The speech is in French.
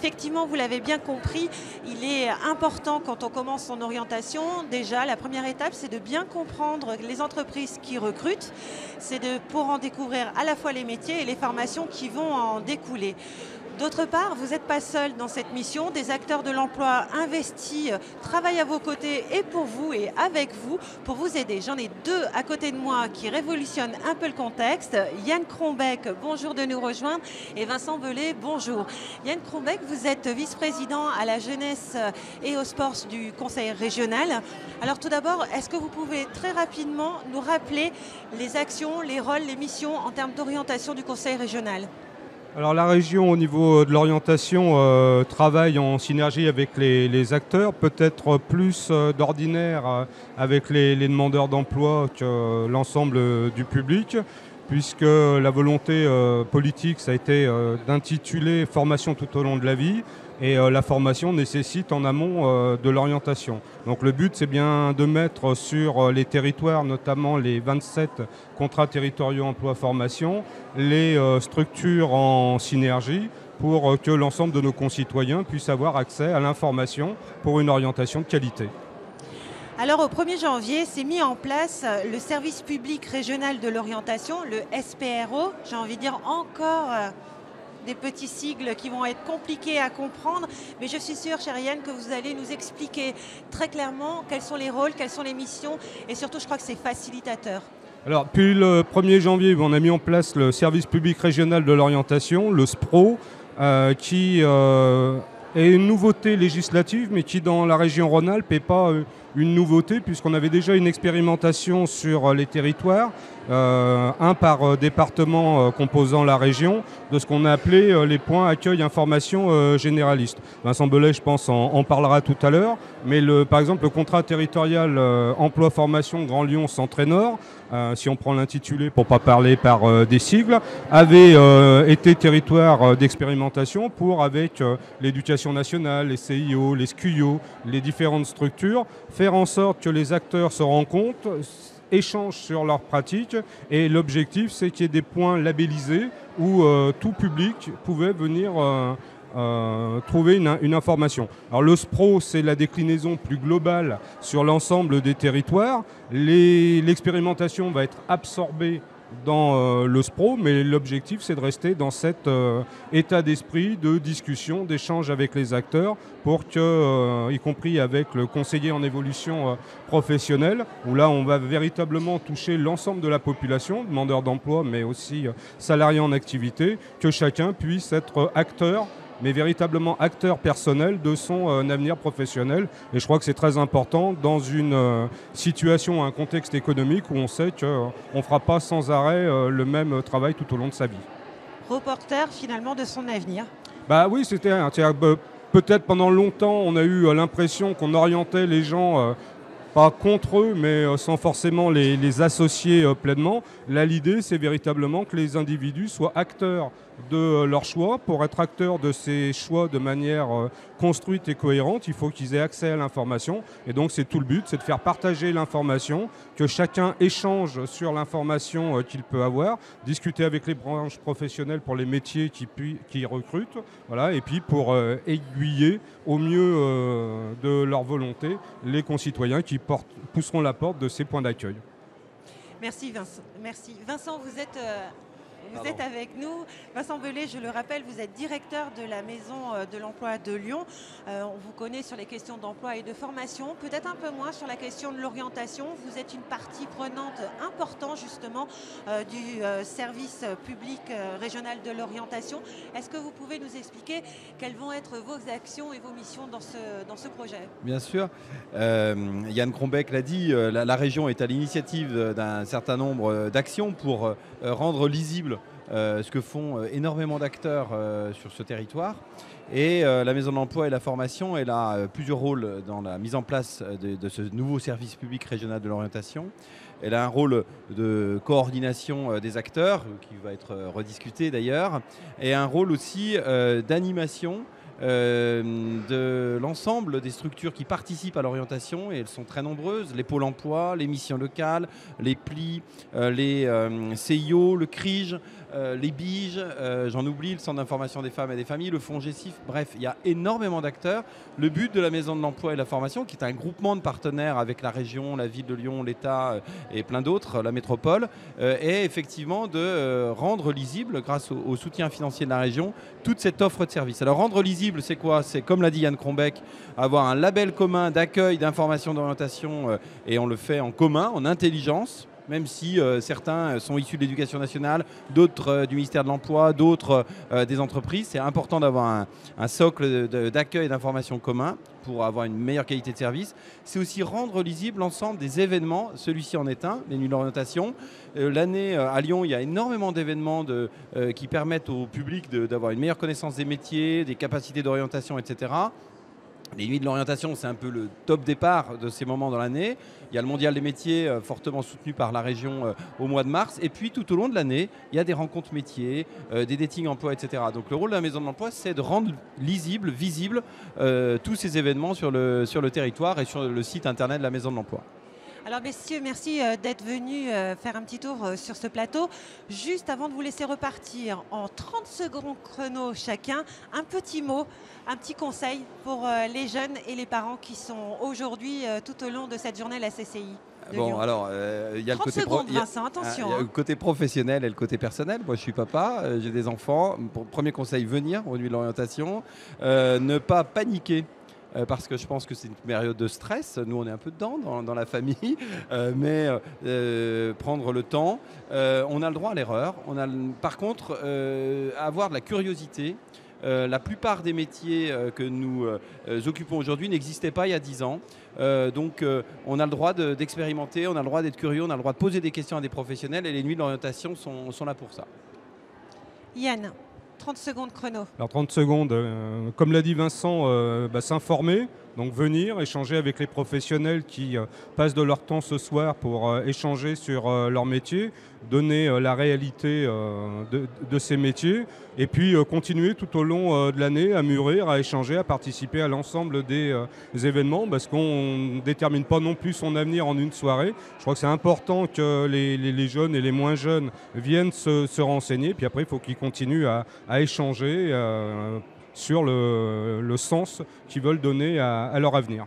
effectivement, vous l'avez bien compris, il est important quand on commence son orientation, déjà la première étape c'est de bien comprendre les entreprises qui recrutent, c'est de pour en découvrir à la fois les métiers et les formations qui vont en découler. D'autre part, vous n'êtes pas seul dans cette mission. Des acteurs de l'emploi investis travaillent à vos côtés et pour vous et avec vous pour vous aider. J'en ai deux à côté de moi qui révolutionnent un peu le contexte. Yann Crombec, bonjour de nous rejoindre. Et Vincent Belay, bonjour. Yann Crombec, vous êtes vice-président à la jeunesse et au sport du Conseil régional. Alors tout d'abord, est-ce que vous pouvez très rapidement nous rappeler les actions, les rôles, les missions en termes d'orientation du Conseil régional ? Alors la région au niveau de l'orientation travaille en synergie avec les acteurs, peut-être plus d'ordinaire avec les demandeurs d'emploi que l'ensemble du public, puisque la volonté politique ça a été d'intituler formation tout au long de la vie. Et la formation nécessite en amont de l'orientation. Donc le but, c'est bien de mettre sur les territoires, notamment les 27 contrats territoriaux emploi-formation, les structures en synergie pour que l'ensemble de nos concitoyens puissent avoir accès à l'information pour une orientation de qualité. Alors au 1er janvier, s'est mis en place le service public régional de l'orientation, le SPRO. J'ai envie de dire encore des petits sigles qui vont être compliqués à comprendre, mais je suis sûre, chère Yann, que vous allez nous expliquer très clairement quels sont les rôles, quelles sont les missions, et surtout, je crois que c'est facilitateur. Alors, depuis le 1er janvier, on a mis en place le service public régional de l'orientation, le SPRO, qui est une nouveauté législative, mais qui, dans la région Rhône-Alpes, n'est pas une nouveauté, puisqu'on avait déjà une expérimentation sur les territoires, un par département composant la région, de ce qu'on a appelé les points accueil information généralistes. Vincent Belay, je pense, en parlera tout à l'heure, mais par exemple le contrat territorial emploi-formation Grand Lyon Centre et Nord, si on prend l'intitulé pour ne pas parler par des sigles, avait été territoire d'expérimentation pour, avec l'éducation nationale, les CIO, les SCUIO, les différentes structures, faire en sorte que les acteurs se rencontrent, échangent sur leurs pratiques, et l'objectif c'est qu'il y ait des points labellisés où tout public pouvait venir trouver une information. Alors le SPRO, c'est la déclinaison plus globale sur l'ensemble des territoires. L'expérimentation va être absorbée dans le SPRO, mais l'objectif c'est de rester dans cet état d'esprit de discussion, d'échange avec les acteurs pour que, y compris avec le conseiller en évolution professionnelle, où là on va véritablement toucher l'ensemble de la population, demandeurs d'emploi mais aussi salariés en activité, que chacun puisse être acteur, mais véritablement acteur personnel de son avenir professionnel. Et je crois que c'est très important dans une situation, un contexte économique où on sait qu'on ne fera pas sans arrêt le même travail tout au long de sa vie. Reporter finalement de son avenir. Bah oui, c'était peut-être pendant longtemps on a eu l'impression qu'on orientait les gens pas contre eux, mais sans forcément les associer pleinement. Là, l'idée, c'est véritablement que les individus soient acteurs de leurs choix. Pour être acteurs de ces choix de manière construite et cohérente, il faut qu'ils aient accès à l'information. Et donc, c'est tout le but, c'est de faire partager l'information, que chacun échange sur l'information qu'il peut avoir, discuter avec les branches professionnelles pour les métiers qui recrutent, voilà, et puis pour aiguiller au mieux de leur volonté les concitoyens qui pousseront la porte de ces points d'accueil. Merci Vincent. Merci. Vincent, vous êtes avec nous. Vincent Belay, je le rappelle, vous êtes directeur de la Maison de l'Emploi de Lyon. On vous connaît sur les questions d'emploi et de formation, peut-être un peu moins sur la question de l'orientation. Vous êtes une partie prenante importante justement du service public régional de l'orientation. Est-ce que vous pouvez nous expliquer quelles vont être vos actions et vos missions dans ce projet ? Bien sûr. Yann Crombec l'a dit, la région est à l'initiative d'un certain nombre d'actions pour rendre lisible ce que font énormément d'acteurs sur ce territoire. Et la Maison de l'Emploi et la Formation, elle a plusieurs rôles dans la mise en place de ce nouveau service public régional de l'orientation. Elle a un rôle de coordination des acteurs, qui va être rediscuté d'ailleurs, et un rôle aussi d'animation de l'ensemble des structures qui participent à l'orientation, et elles sont très nombreuses, les pôles emploi, les missions locales, les PLI, les CIO, le CRIGE, les BIGE, j'en oublie, le Centre d'information des femmes et des familles, le Fonds GESIF, bref, il y a énormément d'acteurs. Le but de la Maison de l'Emploi et de la Formation, qui est un groupement de partenaires avec la région, la ville de Lyon, l'État et plein d'autres, la métropole, est effectivement de rendre lisible, grâce au soutien financier de la région, toute cette offre de services. Alors rendre lisible, c'est quoi? C'est, comme l'a dit Yann Krombeck, avoir un label commun d'accueil, d'information, d'orientation, et on le fait en commun, en intelligence, même si certains sont issus de l'Éducation nationale, d'autres du ministère de l'Emploi, d'autres des entreprises. C'est important d'avoir un socle d'accueil et d'information commun pour avoir une meilleure qualité de service. C'est aussi rendre lisible l'ensemble des événements. Celui-ci en est un, les nuits d'orientation. L'année à Lyon, il y a énormément d'événements qui permettent au public d'avoir une meilleure connaissance des métiers, des capacités d'orientation, etc. Les nuits de l'orientation, c'est un peu le top départ de ces moments dans l'année. Il y a le mondial des métiers fortement soutenu par la région au mois de mars. Et puis tout au long de l'année, il y a des rencontres métiers, des dating emploi, etc. Donc le rôle de la Maison de l'Emploi, c'est de rendre lisible, visible tous ces événements sur le territoire et sur le site internet de la Maison de l'Emploi. Alors messieurs, merci d'être venus faire un petit tour sur ce plateau. Juste avant de vous laisser repartir, en 30 secondes chrono chacun, un petit mot, un petit conseil pour les jeunes et les parents qui sont aujourd'hui tout au long de cette journée à la CCI. Bon, alors, il y a le côté Vincent, attention. Il y a le côté professionnel et le côté personnel. Moi, je suis papa, j'ai des enfants. Premier conseil, venir aux nuits de l'orientation. Ne pas paniquer. Parce que je pense que c'est une période de stress. Nous, on est un peu dedans, dans la famille, mais prendre le temps. On a le droit à l'erreur. Par contre, avoir de la curiosité. La plupart des métiers que nous occupons aujourd'hui n'existaient pas il y a 10 ans. Donc, on a le droit d'expérimenter, on a le droit d'être curieux, on a le droit de poser des questions à des professionnels, et les nuits de l'orientation sont là pour ça. Yann, 30 secondes chrono. Alors 30 secondes, comme l'a dit Vincent, s'informer, donc venir, échanger avec les professionnels qui passent de leur temps ce soir pour échanger sur leur métier, donner la réalité de ces métiers, et puis continuer tout au long de l'année à mûrir, à échanger, à participer à l'ensemble des événements, parce qu'on ne détermine pas non plus son avenir en une soirée. Je crois que c'est important que les jeunes et les moins jeunes viennent se renseigner, puis après il faut qu'ils continuent à échanger sur le sens qu'ils veulent donner à leur avenir.